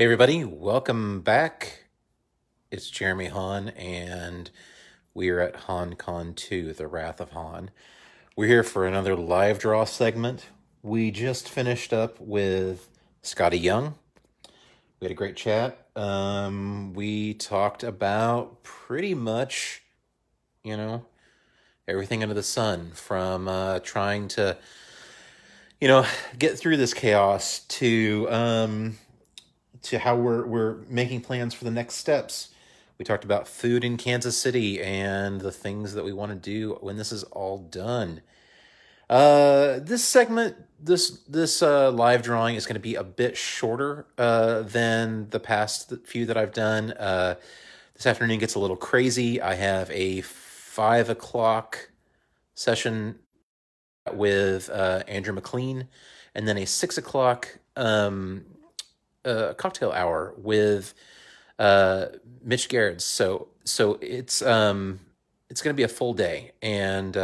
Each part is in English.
Hey everybody, welcome back. It's Jeremy Haun, and we are at HAUNCON2, The Wrath of Haun. We're here for another live draw segment. We just finished up with Scotty Young. We had a great chat. We talked about pretty much, you know, everything under the sun, from trying to, get through this chaos to how we're making plans for the next steps. We talked about food in Kansas City and the things that we want to do when this is all done. This segment, this live drawing is going to be a bit shorter than the past few that I've done. This afternoon gets a little crazy. I have a 5 o'clock session with Andrew McLean, and then a 6 o'clock cocktail hour with Mitch Gerrits. So it's going to be a full day, and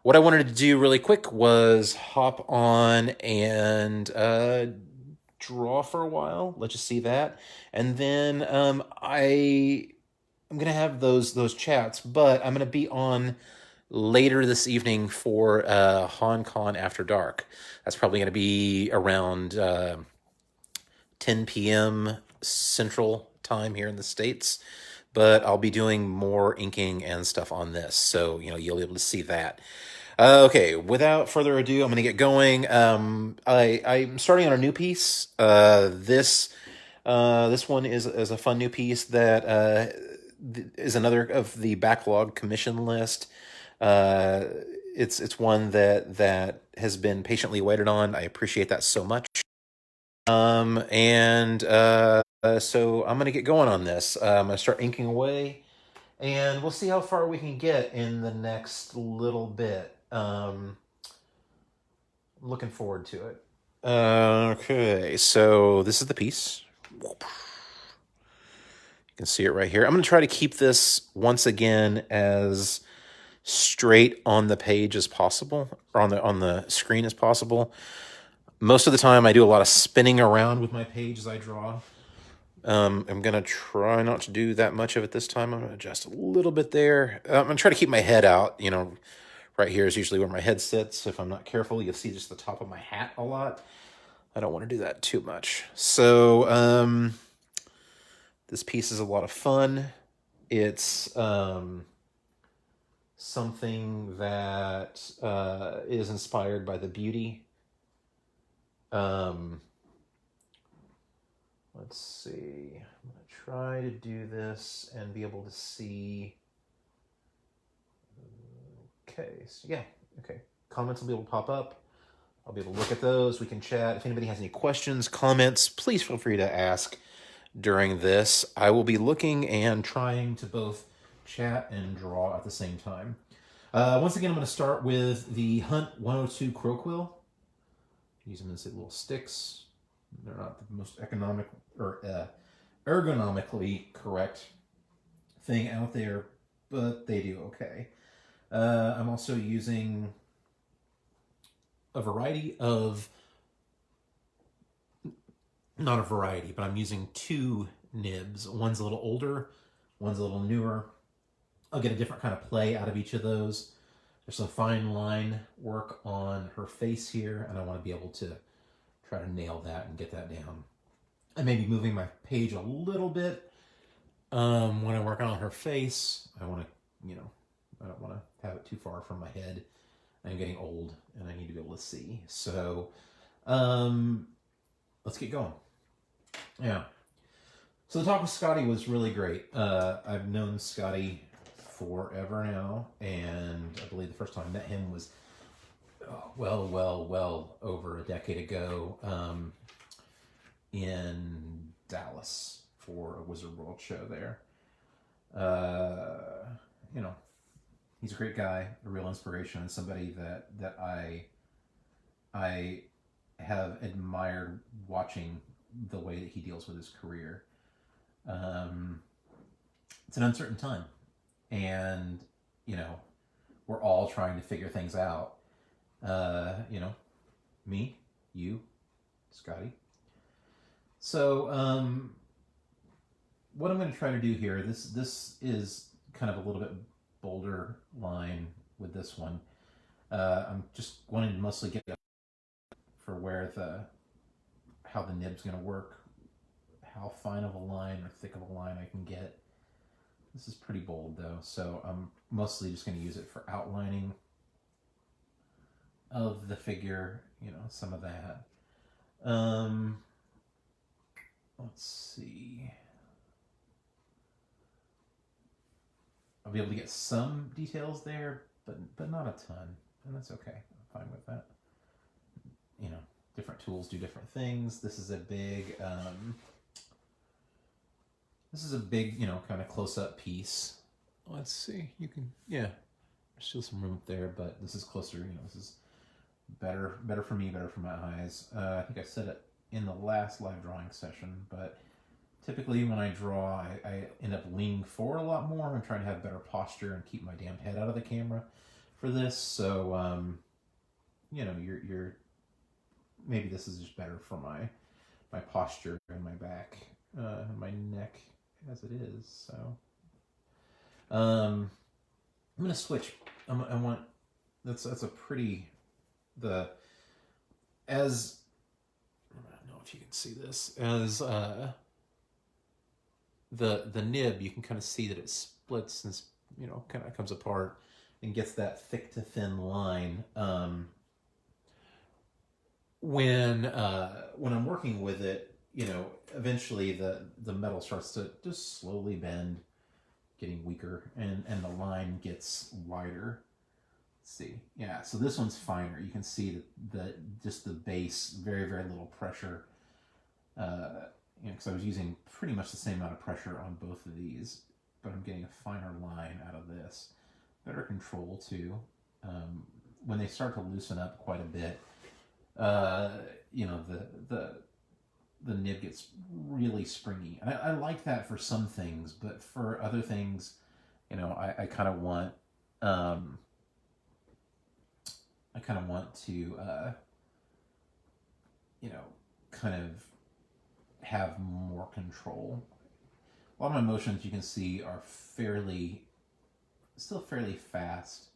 what I wanted to do really quick was hop on and draw for a while. Let's just see that, and then I'm gonna have those chats, but I'm gonna be on later this evening for HonCon After Dark. That's probably gonna be around 10 p.m. Central Time here in the States, but I'll be doing more inking and stuff on this, so you'll be able to see that. Okay, without further ado, I'm going to get going. I'm starting on a new piece. This one is a fun new piece that is another of the backlog commission list. It's one that has been patiently waited on. I appreciate that so much. So I'm gonna get going on this. I'm gonna start inking away, and we'll see how far we can get in the next little bit. I'm looking forward to it. Okay, so this is the piece. You can see it right here. I'm gonna try to keep this once again as straight on the page as possible, or on the screen as possible. Most of the time, I do a lot of spinning around with my page as I draw. I'm going to try not to do that much of it this time. I'm going to adjust a little bit there. I'm going to try to keep my head out. Right here is usually where my head sits. If I'm not careful, you'll see just the top of my hat a lot. I don't want to do that too much. So this piece is a lot of fun. It's something that is inspired by the beauty. Let's see. I'm going to try to do this and be able to see. Okay, so yeah, okay. Comments will be able to pop up. I'll be able to look at those. We can chat. If anybody has any questions, comments, please feel free to ask during this. I will be looking and trying to both chat and draw at the same time. Once again, I'm going to start with the Hunt 102 Crow Quill. Use them as little sticks. They're not the most economic or ergonomically correct thing out there, but they do okay. I'm also using a variety of, not a variety, but I'm using two nibs. One's a little older, one's a little newer. I'll get a different kind of play out of each of those. There's some fine line work on her face here, and I want to be able to try to nail that and get that down. I may be moving my page a little bit when I work on her face. I want to, I don't want to have it too far from my head. I'm getting old, and I need to be able to see. So let's get going. Yeah. So the talk with Scotty was really great. I've known Scotty forever now, and I believe the first time I met him was well over a decade ago in Dallas for a Wizard World show there. He's a great guy, a real inspiration, and somebody that I have admired watching the way that he deals with his career. It's an uncertain time, and we're all trying to figure things out. Me, you, Scotty. So what I'm going to try to do here, this is kind of a little bit bolder line with this one. I'm just wanting to mostly get for where how the nib's going to work, how fine of a line or thick of a line I can get. This is pretty bold though, so I'm mostly just going to use it for outlining of the figure, you know, some of that. Let's see. I'll be able to get some details there, but not a ton, and that's okay. I'm fine with that. You know, different tools do different things. This is a big, you know, kind of close-up piece. Let's see. You can, yeah, there's still some room up there, but this is closer. You know, this is better for me, better for my eyes. I think I said it in the last live drawing session, but typically when I draw, I end up leaning forward a lot more. I'm trying to have better posture and keep my damn head out of the camera for this. So, you know, you're maybe this is just better for my posture and my back and my neck as it is. So, I'm gonna switch. I want that's a pretty as I don't know if you can see this as the nib, you can kind of see that it splits and, you know, kind of comes apart and gets that thick to thin line. When I'm working with it, you know, eventually the metal starts to just slowly bend, getting weaker, and the line gets wider. Let's see, yeah. So this one's finer. You can see that just the base, very little pressure. You know, because I was using pretty much the same amount of pressure on both of these, but I'm getting a finer line out of this. Better control too. When they start to loosen up quite a bit, you know, the nib gets really springy. And I like that for some things, but for other things, you know, I kind of want to, you know, kind of have more control. A lot of my motions, you can see, are still fairly fast.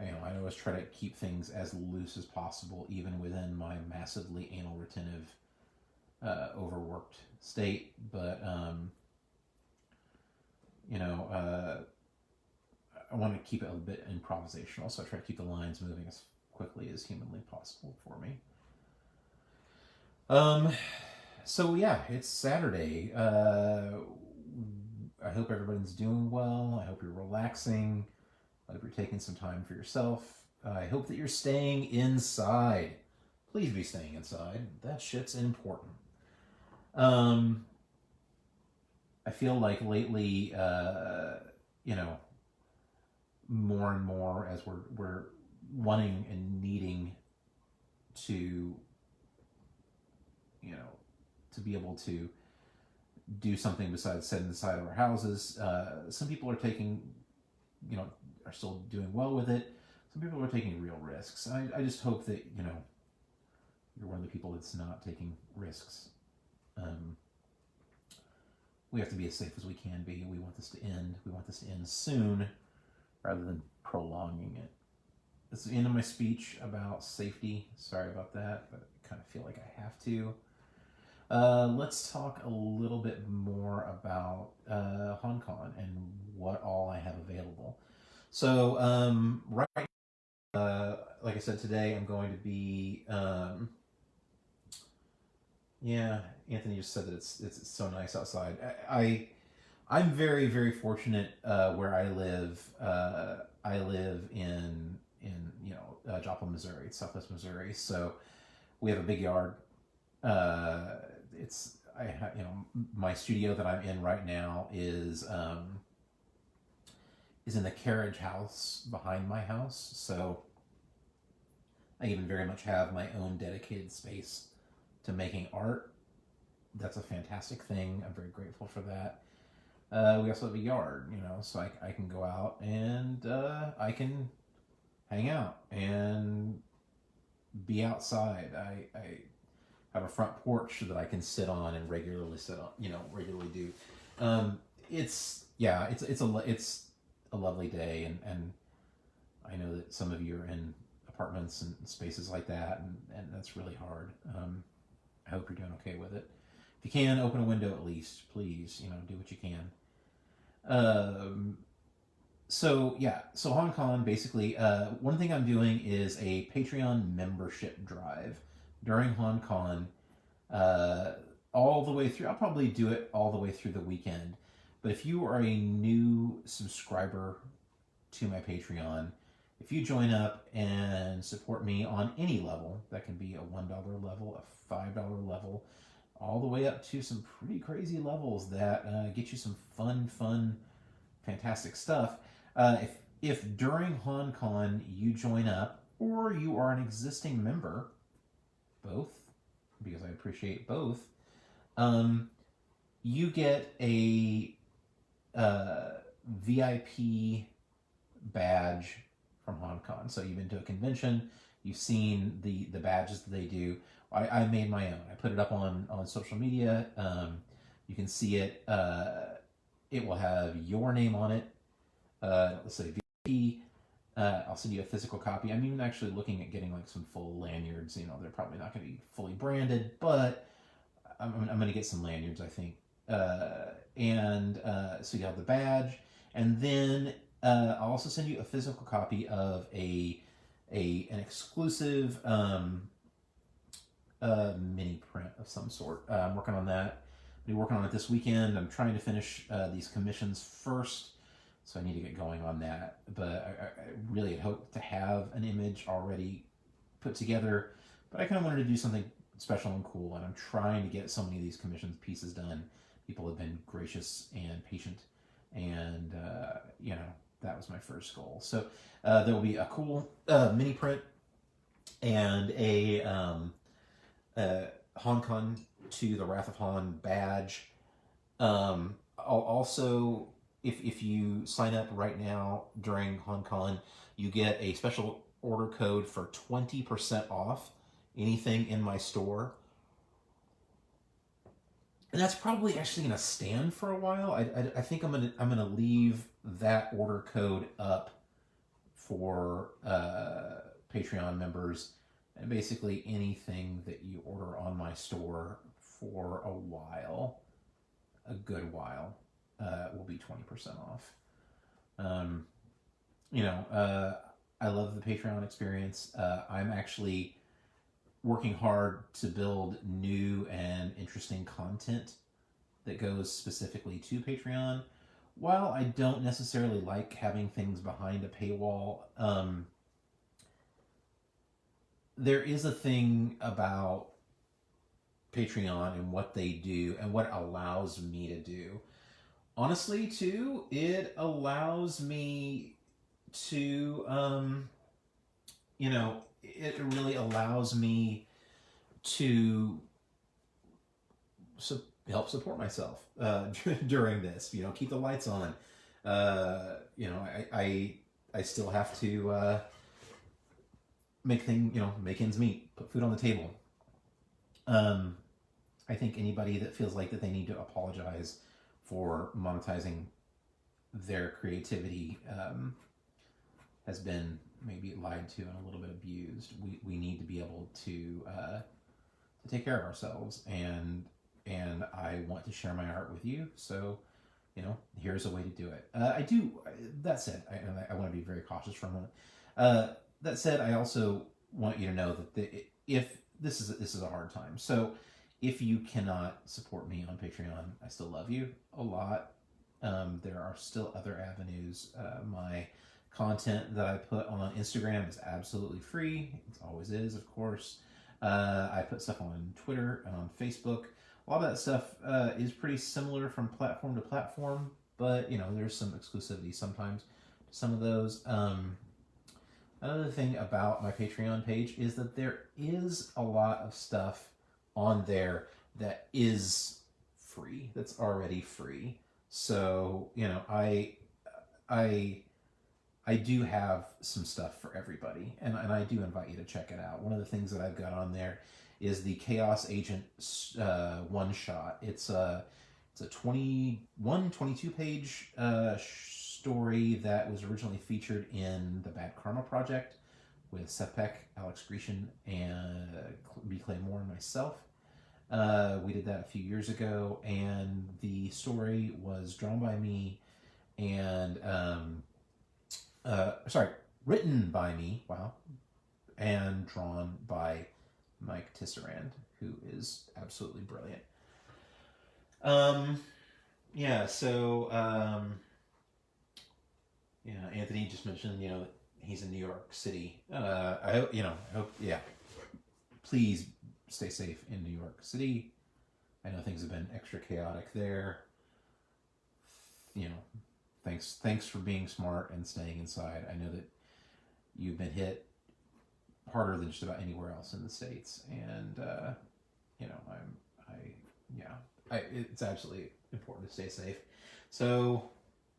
You know, I always try to keep things as loose as possible, even within my massively anal retentive, overworked state. But you know, I want to keep it a bit improvisational, so I try to keep the lines moving as quickly as humanly possible for me. So yeah, it's Saturday. I hope everybody's doing well. I hope you're relaxing. I hope you're taking some time for yourself. I hope that you're staying inside. Please be staying inside. That shit's important. I feel like lately, you know, more and more as we're wanting and needing to, you know, to be able to do something besides sit inside of our houses. Some people are taking, you know, are still doing well with it. Some people are taking real risks. I just hope that, you know, you're one of the people that's not taking risks. We have to be as safe as we can be. We want this to end. We want this to end soon rather than prolonging it. This is the end of my speech about safety. Sorry about that, but I kind of feel like I have to. Let's talk a little bit more about HAUNCON and what all I have available. So, right, like I said, today I'm going to be, yeah, Anthony just said that it's so nice outside. I'm very fortunate where I live. I live in you know, Joplin, Missouri, Southwest Missouri. So we have a big yard. You know, my studio that I'm in right now is in the carriage house behind my house. So I even very much have my own dedicated space to making art. That's a fantastic thing. I'm very grateful for that. We also have a yard, you know, so I can go out and I can hang out and be outside. have a front porch that I can sit on and regularly sit on, regularly do. It's a lovely day, and I know that some of you are in apartments and spaces like that, and that's really hard. I hope you're doing okay with it. If you can, open a window at least, please. Do what you can. So HAUNCON, basically, one thing I'm doing is a Patreon membership drive during HAUNCON, all the way through. I'll probably do it all the way through the weekend. But if you are a new subscriber to my Patreon, if you join up and support me on any level, that can be a $1 level, a $5 level, all the way up to some pretty crazy levels that get you some fun, fantastic stuff. If during HAUNCON you join up, or you are an existing member, both, because I appreciate both, you get a VIP badge from HAUNCON. So you've been to a convention, you've seen the badges that they do. I made my own. I put it up on social media. You can see it. It will have your name on it. Let's say VIP. I'll send you a physical copy. I'm even actually looking at getting like some full lanyards. They're probably not going to be fully branded, but I'm going to get some lanyards, I think. So you have the badge, and then I'll also send you a physical copy of an exclusive mini print of some sort. I'm working on that. I'll be working on it this weekend. I'm trying to finish these commissions first, so I need to get going on that. But I really had hoped to have an image already put together, but I kind of wanted to do something special and cool, and I'm trying to get so many of these commissions pieces done. People have been gracious and patient, and that was my first goal. So there will be a cool mini print and a HAUNCON2, the Wrath of Haun badge. I'll also, if you sign up right now during HAUNCON, you get a special order code for 20% off anything in my store. And that's probably actually going to stand for a while. I think I'm gonna leave that order code up for Patreon members, and basically anything that you order on my store for a while, a good while, will be 20% off. I love the Patreon experience. I'm actually working hard to build new and interesting content that goes specifically to Patreon. While I don't necessarily like having things behind a paywall, there is a thing about Patreon and what they do and what it allows me to do. Honestly, too, it allows me to, it really allows me to help support myself during this. Keep the lights on. I still have to make ends meet, put food on the table. I think anybody that feels like that they need to apologize for monetizing their creativity has been maybe lied to and a little bit abused. We need to be able to take care of ourselves, and I want to share my art with you. So, here's a way to do it. That said, I want to be very cautious for a moment. That said, I also want you to know that if this is a hard time. So if you cannot support me on Patreon, I still love you a lot. There are still other avenues. My content that I put on Instagram is absolutely free. It always is, of course. I put stuff on Twitter and on Facebook. A lot of that stuff is pretty similar from platform to platform, but there's some exclusivity sometimes to some of those. Another thing about my Patreon page is that there is a lot of stuff on there that is free, that's already free. So, I do have some stuff for everybody, and I do invite you to check it out. One of the things that I've got on there is the Chaos Agent one shot. It's a 22 page story that was originally featured in the Bad Karma Project with Seth Peck, Alex Grecian, and B. Clay Moore and myself. We did that a few years ago, and the story was drawn by me and written by me. Wow, and drawn by Mike Tisserand, who is absolutely brilliant. Yeah. So Anthony just mentioned that he's in New York City. I hope yeah. Please stay safe in New York City. I know things have been extra chaotic there. Thanks for being smart and staying inside. I know that you've been hit harder than just about anywhere else in the States, and it's absolutely important to stay safe. So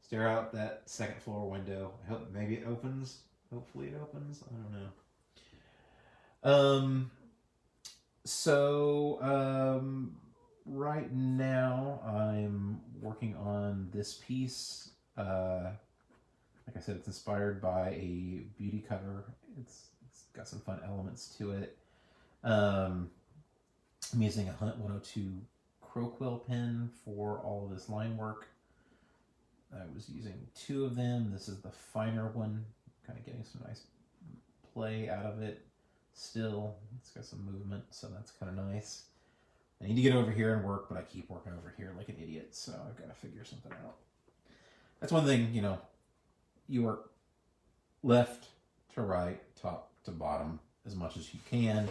stare out that second floor window. I hope maybe it opens. Hopefully it opens. I don't know. Right now I'm working on this piece. Like I said, it's inspired by a beauty cover. It's got some fun elements to it. I'm using a Hunt 102 Crow Quill pen for all of this line work. I was using 2 of them. This is the finer one. Kind of getting some nice play out of it still. It's got some movement, so that's kind of nice. I need to get over here and work, but I keep working over here like an idiot, so I've got to figure something out. That's one thing, you work left to right, top to bottom as much as you can,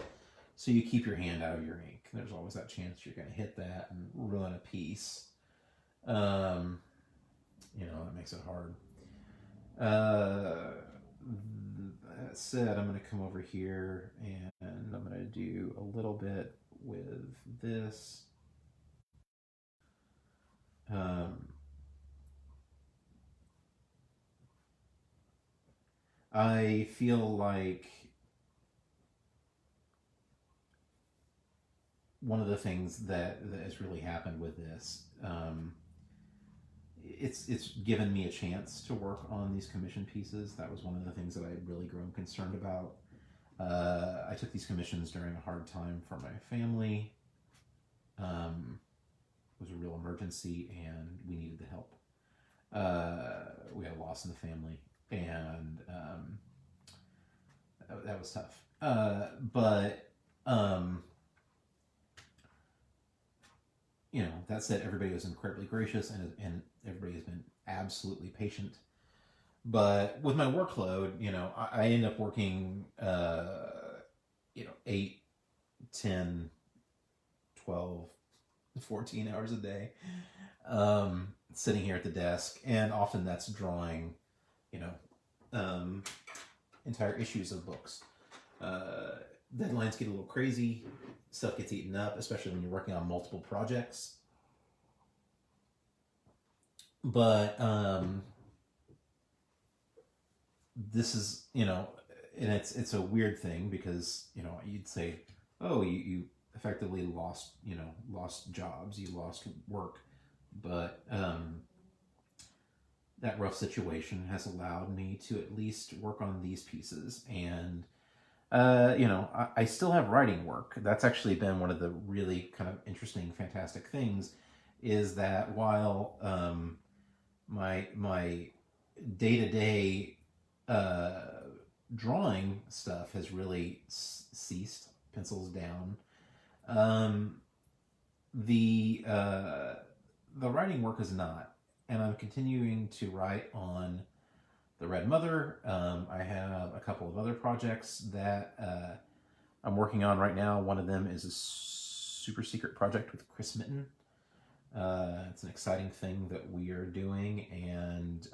so you keep your hand out of your ink. There's always that chance you're going to hit that and ruin a piece. That makes it hard. That said, I'm going to come over here and I'm going to do a little bit with this. I feel like one of the things that has really happened with this, it's given me a chance to work on these commission pieces. That was one of the things that I had really grown concerned about. I took these commissions during a hard time for my family. It was a real emergency, and we needed the help. We had a loss in the family, and that was tough. That said, everybody was incredibly gracious, and everybody has been absolutely patient. But with my workload, I end up working, 8, 10, 12, 14 hours a day, sitting here at the desk. And often that's drawing, entire issues of books. Deadlines get a little crazy. Stuff gets eaten up, especially when you're working on multiple projects. But this is, and it's a weird thing because, you'd say, oh, you effectively lost jobs, you lost work. But that rough situation has allowed me to at least work on these pieces. And I still have writing work. That's actually been one of the really kind of interesting, fantastic things, is that while my day-to-day drawing stuff has really ceased, pencils down, the writing work is not, and I'm continuing to write on The Red Mother. I have a couple of other projects that I'm working on right now. One of them is a super secret project with Chris Mitten. It's an exciting thing that we are doing, and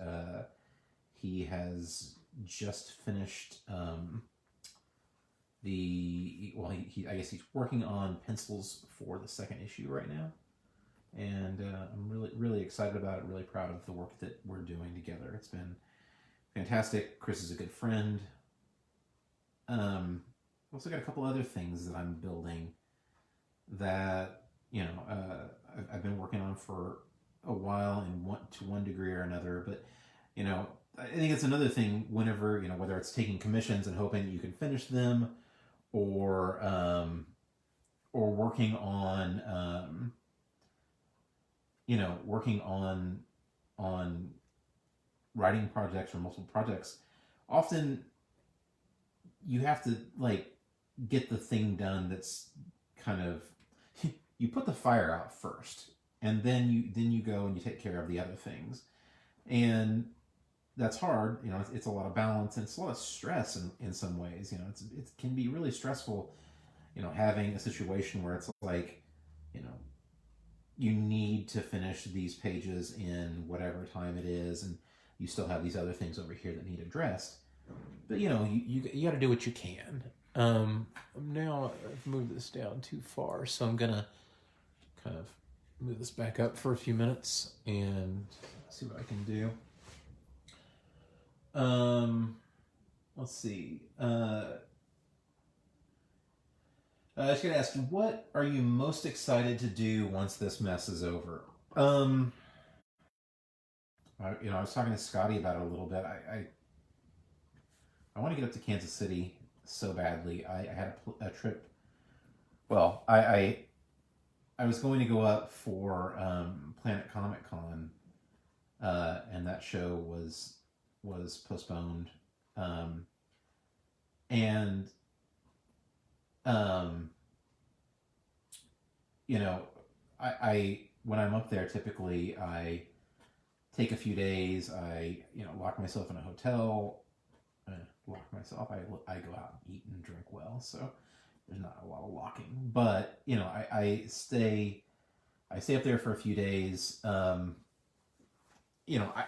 he has just finished I guess he's working on pencils for the second issue right now, and I'm really, really excited about it, really proud of the work that we're doing together. It's been fantastic. Chris is a good friend. I've also got a couple other things that I'm building that, I've been working on for a while in one degree or another. But, I think it's another thing whenever, whether it's taking commissions and hoping that you can finish them, or, working on, working on writing projects or multiple projects. Often you have to like get the thing done that's kind of you put the fire out first, and then you go and you take care of the other things, and that's hard. It's a lot of balance, and it's a lot of stress in some ways. It can be really stressful, having a situation where it's like, you know you need to finish these pages in whatever time it is, and you still have these other things over here that need addressed. But you got to do what you can. Now I've moved this down too far, so I'm gonna kind of move this back up for a few minutes and see what I can do. Let's see. I was going to ask, what are you most excited to do once this mess is over? I was talking to Scotty about it a little bit. I want to get up to Kansas City so badly. I had a trip. Well, I was going to go up for Planet Comic Con, and that show was postponed. And I when I'm up there, typically I take a few days. I lock myself in a hotel. Lock myself. I go out and eat and drink well, so there's not a lot of locking. But I stay up there for a few days. I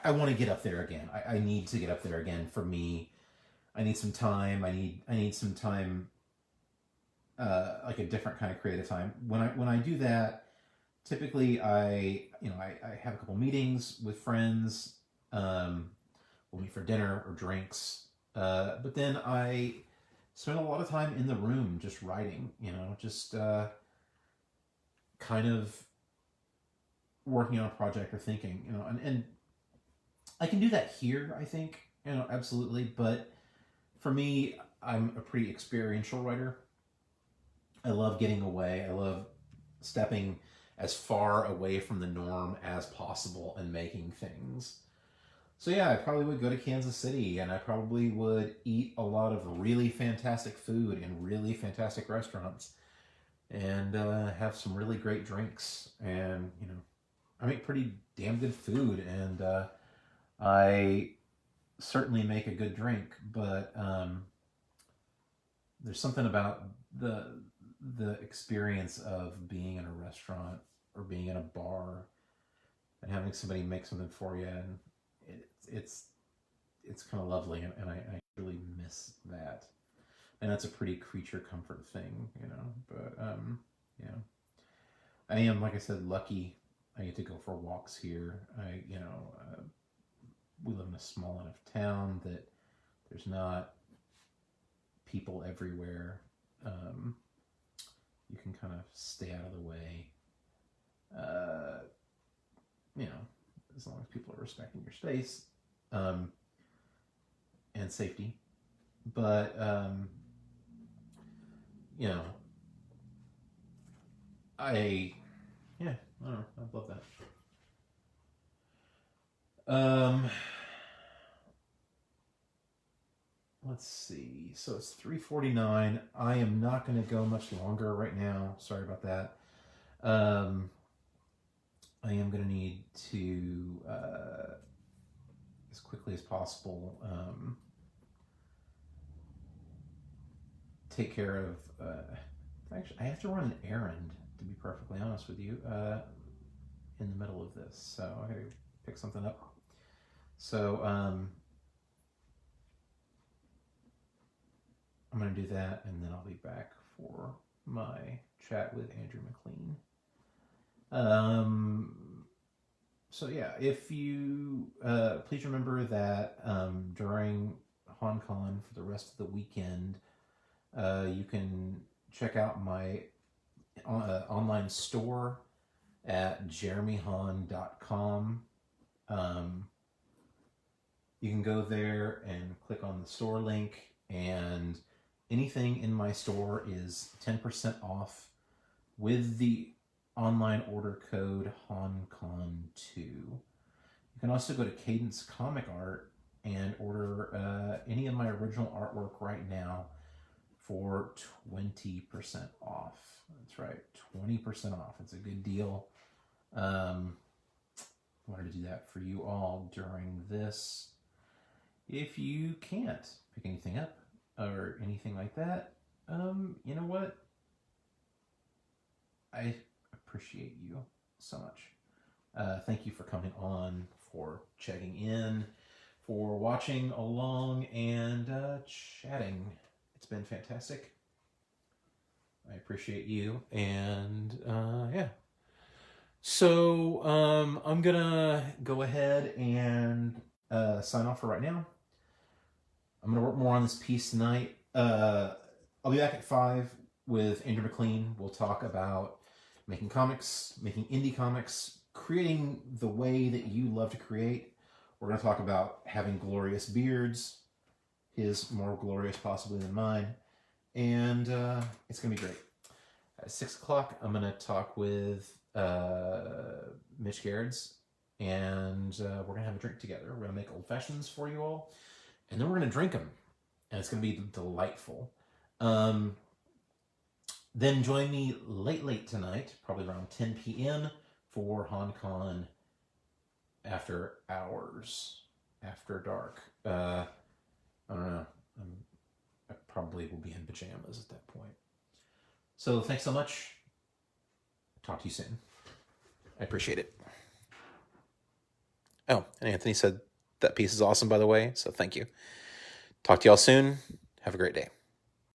want to get up there again. I need to get up there again. For me, I need some time. I need some time, like a different kind of creative time. When I do that, typically I have a couple meetings with friends. We'll meet for dinner or drinks. But then I spend a lot of time in the room just writing. Just kind of working on a project or thinking. And I can do that here, I think. Absolutely. But for me, I'm a pretty experiential writer. I love getting away. I love stepping as far away from the norm as possible and making things. So yeah, I probably would go to Kansas City, and I probably would eat a lot of really fantastic food in really fantastic restaurants, and have some really great drinks. And I make pretty damn good food, and I certainly make a good drink. But there's something about the experience of being in a restaurant or being in a bar and having somebody make something for you, and it's kind of lovely, and I really miss that. And that's a pretty creature comfort thing. But I am, like I said, lucky. I get to go for walks here. We live in a small enough town that there's not people everywhere. You can kind of stay out of the way. As long as people are respecting your space, and safety. But I don't know. I love that. Let's see. So it's 3:49. I am not going to go much longer right now. Sorry about that. I am going to need to, as quickly as possible, take care of. Actually, I have to run an errand, to be perfectly honest with you, in the middle of this. So I got to pick something up. So I'm going to do that, and then I'll be back for my chat with Andrew McLean. So yeah, if you please remember that during HAUNCON for the rest of the weekend, you can check out my online store at jeremyhaun.com. You can go there and click on the store link, and anything in my store is 10% off with the online order code HAUNCON2. You can also go to Cadence Comic Art and order any of my original artwork right now for 20% off. That's right, 20% off. It's a good deal. Wanted to do that for you all during this. If you can't pick anything up or anything like that, you know what? I appreciate you so much. Thank you for coming on, for checking in, for watching along and chatting. It's been fantastic. I appreciate you, and yeah. So I'm gonna go ahead and sign off for right now. I'm gonna work more on this piece tonight. I'll be back at 5 with Andrew McLean. We'll talk about making comics, making indie comics, creating the way that you love to create. We're gonna talk about having glorious beards, his more glorious possibly than mine, and it's gonna be great. At 6 o'clock, I'm gonna talk with Mitch Garrett's, and we're gonna have a drink together. We're gonna make old fashions for you all, and then we're gonna drink them, and it's gonna be delightful. Then join me late tonight, probably around 10 p.m. for HAUNCON After Hours, After Dark. I don't know. I probably will be in pajamas at that point. So thanks so much. Talk to you soon. I appreciate it. Oh, and Anthony said that piece is awesome, by the way, so thank you. Talk to y'all soon. Have a great day.